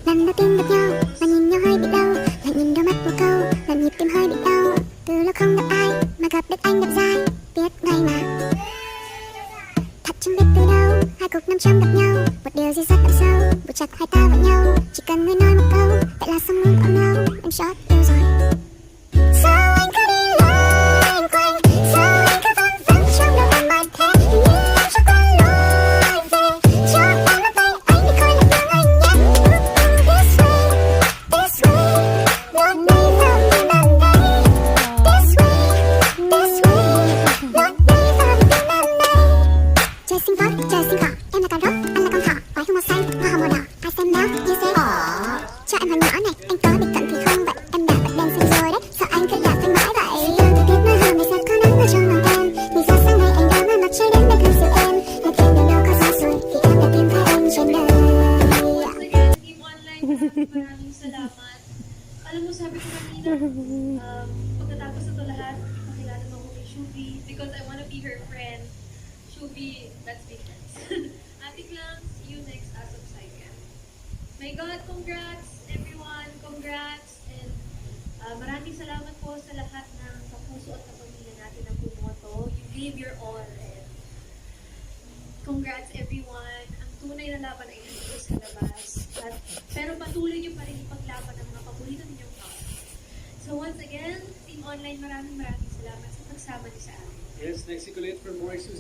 Lần đầu tiên gặp nhau và nhìn nhau hơi bị đau, lại nhìn đôi mắt một câu làm nhịp tim hơi bị đau. Từ lâu không gặp ai mà gặp được anh đẹp dai, biết ngay mà. Thật chẳng biết từ đâu hai cuộc năm trăm gặp nhau, một điều gì rất đậm sâu buộc chặt hai ta vào nhau. Chỉ cần người nói một câu vậy là xong luôn ôm nhau, em chót yêu rồi. Sao anh cứ đi loanh quanh, sao anh cứ văng vắng trong đầu em bài thế, như em cho qua lối về, cho em nắm tay anh đi coi lạc đường anh nhé. This way, lối đi vào tim em đây. This way, lối đi vào tim em đây. Trời xinh vót, trời xinh cỏ, em là cà rốt, anh là con thỏ, vài hương màu xanh, hoa hồng màu đỏ, ai xem nào như thế. Cho em hỏi nhỏ này, anh có bị cận thì không vậy? Em đã bật đèn xanh rồi đấy, sao anh cứ đạp phanh mãi vậy? Từ từ biết nói hôm nay sẽ có nắng ở trong lòng em, thì ra sáng nay anh đã mang mặt trời đến để thương dịu em. Một khi nơi đâu có gió rồi, thì em đã tìm thấy anh trên đời. Team Online, maraming salamat. Alam mo, sabi ko kanina, pagkatapos ito lahat, ipakilala mo ako kay Shubi because I wanna be her friend. Shubi, let's be friends. Atik lang, see you next as of Saiga. My God, congrats everyone, congrats. And maraming salamat po sa lahat ng kapuso at kapamilya natin na bumoto. You gave your all. And congrats everyone. Ang tunay na laban ay nandito sa labas. Pero patuloy niyo pa rin ipaglaban ang mga paborito ninyong cause. So once again, Team Online, maraming salamat sa pagsama niyo sa amin. Yes, next ulit for more